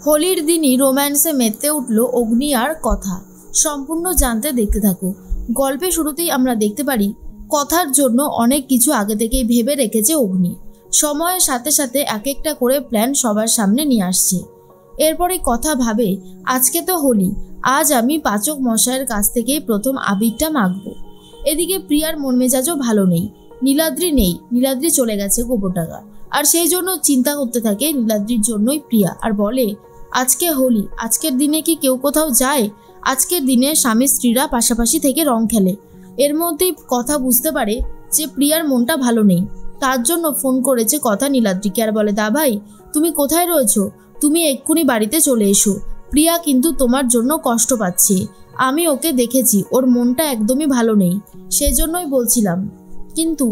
হোলির দিনই রোম্যান্সে মেতে উঠল অগ্নি আর কথা। সম্পূর্ণ জানতে দেখতে থাকো। গল্পে শুরুতেই আমরা দেখতে পারি কথার জন্য অনেক কিছু আগে থেকেই ভেবে রেখেছে অগ্নি। সময়ের সাথে সাথে এক একটা করে প্ল্যান সবার সামনে নিয়ে আসছে। এরপরে কথা ভাবে, আজকে তো হোলি, আজ আমি পাচক মশাইয়ের কাছ থেকেই প্রথম আবিরটা মাখবো। এদিকে প্রিয়ার মন মেজাজও ভালো নেই। নীলাদ্রি নেই, নীলাদ্রি চলে গেছে গোবরডাঙ্গা। আর সেই জন্য চিন্তা করতে থাকে নীলাদ্রির জন্যই প্রিয়া, আর বলে আজকে হোলি, আজকের দিনে কি কেউ কোথাও যায়? আজকের দিনে স্বামী স্ত্রীরা পাশাপাশি থেকে রং খেলে। এর মধ্যেই কথা বুঝতে পারে যে প্রিয়ার মনটা ভালো নেই। তার জন্য ফোন করেছে কথা নীলাদ্রিকে, আর বলে দা ভাই, তুমি কোথায় রয়েছো? তুমি এক্ষুনি বাড়িতে চলে এসো। প্রিয়া কিন্তু তোমার জন্য কষ্ট পাচ্ছে। আমি ওকে দেখেছি, ওর মনটা একদমই ভালো নেই, সেজন্যই বলছিলাম। কিন্তু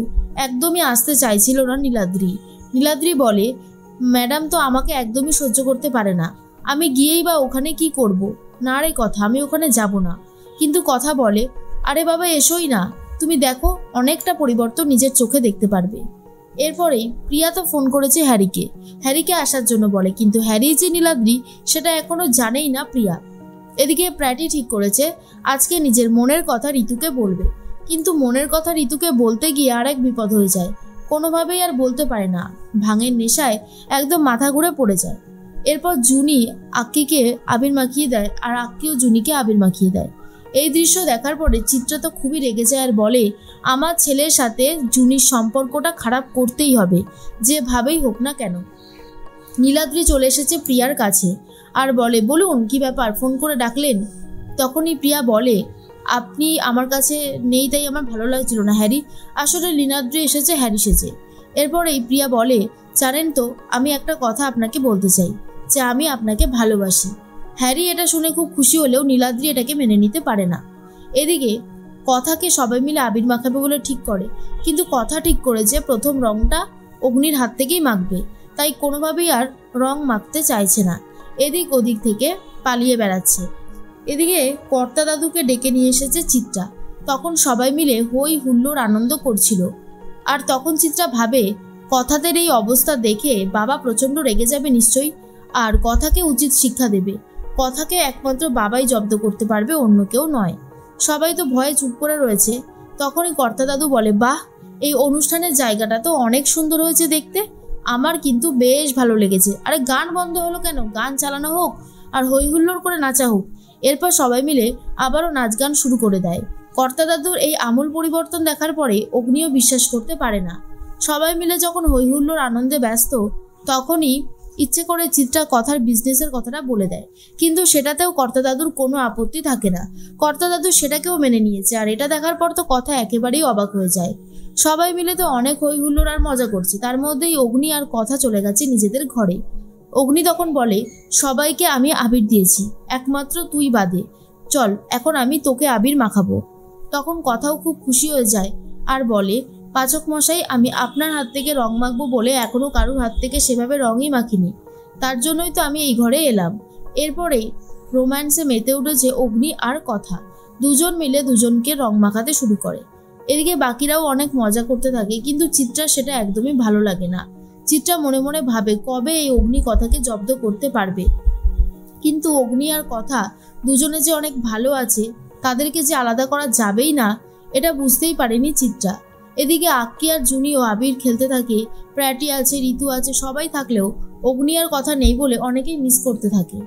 একদমই আসতে চাইছিল না নীলাদ্রি। নীলাদ্রি বলে, ম্যাডাম তো আমাকে একদমই সহ্য করতে পারে না, আমি গিয়েই বা ওখানে কি করব? না রে কথা, আমি ওখানে যাব না। কিন্তু কথা বলে, আরে বাবা এসোই না, তুমি দেখো অনেকটা পরিবর্তন নিজের চোখে দেখতে পারবে। এরপরেই প্রিয়া তো ফোন করেছে হ্যারিকে আসার জন্য বলে, কিন্তু হ্যারি যে নীলাদ্রি সেটা এখনো জানেই না প্রিয়া। এদিকে প্র্যাটি ঠিক করেছে আজকে নিজের মনের কথা ঋতুকে বলবে, কিন্তু মনের কথা ঋতুকে বলতে গিয়ে আর এক বিপদ হয়ে যায়। কোনোভাবেই আর বলতে পারে না, ভাঙের নেশায় একদম মাথা ঘুরে পড়ে যায়। এরপর জুনি আক্কিকে আবির মাখিয়ে দেয়, আর আক্কিও জুনিকে আবির মাখিয়ে দেয়। এই দৃশ্য দেখার পরে চিত্রা তো খুবই রেগে যায়, আর বলে আমার ছেলের সাথে জুনির সম্পর্কটা খারাপ করতেই হবে, যেভাবেই হোক না কেন। নীলাদ্রি চলে এসেছে প্রিয়ার কাছে, আর বলে, বলুন কি ব্যাপার, ফোন করে ডাকলেন? তখনই প্রিয়া বলে, আপনি আমার কাছে নেই তাই আমার ভালো লাগছিল না হ্যারি, আসলে নীলাদ্রি এসেছে হ্যারি সেজে। এরপরেই প্রিয়া বলে, জানেন তো আমি একটা কথা আপনাকে বলতে চাই, যে আমি আপনাকে ভালোবাসি। হ্যারি এটা শুনে খুব খুশি হলেও নীলাদ্রি এটাকে মেনে নিতে পারে না। এদিকে কথাকে সবাই মিলে আবির মাখাবে বলে ঠিক করে, কিন্তু কথা ঠিক করেছে প্রথম রংটা অগ্নির হাত থেকেই মাখবে, তাই কোনোভাবেই আর রং মাখতে চাইছে না। এদিক ওদিক থেকে পালিয়ে বেড়াচ্ছে। এদিকে কর্তা দাদুকে ডেকে নিয়ে এসেছে চিত্রা। তখন সবাই মিলে হই হুল্লোড় আনন্দ করছিল। আর তখন চিত্রা ভাবে, কথাদের এই অবস্থা দেখে বাবা প্রচণ্ড রেগে যাবে নিশ্চয়ই, আর কথাকে উচিত শিক্ষা দেবে। কথাকে একমাত্র বাবাই জব্দ করতে পারবে, অন্য কেউ নয়। সবাই তো ভয়ে চুপ করে রয়েছে। তখনই কর্তা দাদু বলে, বাহ, এই অনুষ্ঠানের জায়গাটা তো অনেক সুন্দর হয়েছে দেখতে, আমার কিন্তু বেশ ভালো লেগেছে। আরে গান বন্ধ হলো কেন? গান চালানো হোক আর হই হুল্লোড় করে নাচা হোক। এরপর সবাই মিলে আবারও নাচ গান শুরু করে দেয়। কর্তা দাদুর এই আমূল পরিবর্তন দেখার পরে অগ্নিও বিশ্বাস করতে পারে না। সবাই মিলে যখন হই হুল্লোড় আনন্দে ব্যস্ত, তখনই ইচ্ছে করে চিত্রা কথার বিজনেসের কথাটা বলে দেয়, কিন্তু সেটাতেও কর্তা দাদুর কোনো আপত্তি থাকে না। কর্তা দাদু সেটাকেও মেনে নিয়েছে, আর এটা দেখার পর তো কথা একেবারেই অবাক হয়ে যায়। সবাই মিলে তো অনেক হই হুল্লোড় আর মজা করছে, তার মধ্যেই অগ্নি আর কথা চলে গেছে নিজেদের ঘরে। অগ্নি তখন বলে, সবাইকে আমি আবির দিয়েছি, একমাত্র তুই বাদে, চল এখন আমি তোকে আবির মাখাবো। তখন কথাও খুব খুশি হয়ে যায়, আর বলে, পাচক মশাই, আমি আপনার হাত থেকে রং মাখবো বলে এখনো কারুর হাত থেকে সেভাবে রঙই মাখিনি, তার জন্যই তো আমি এই ঘরে এলাম। এরপরেই রোম্যান্সে মেতে উঠেছে অগ্নি আর কথা। দুজন মিলে দুজনকে রং মাখাতে শুরু করে। এদিকে বাকিরাও অনেক মজা করতে থাকে, কিন্তু চিত্রা সেটা একদমই ভালো লাগে না। চিত্রা মনে মনে ভাবে কবে এই অগ্নি কথাকে জব্দ করতে পারবে। কিন্তু অগ্নি আর কথা দুজনে যে অনেক ভালো আছে, তাদেরকে যে আলাদা করা যাবেই না, এটা বুঝতেই পারেনি চিত্রা। এদিকে আক্কি আর জুনি ও আবির খেলতে থাকে। প্র্যাটি আছে, ঋতু আছে, সবাই থাকলেও অগ্নি আর কথা নেই বলে অনেকেই মিস করতে থাকে।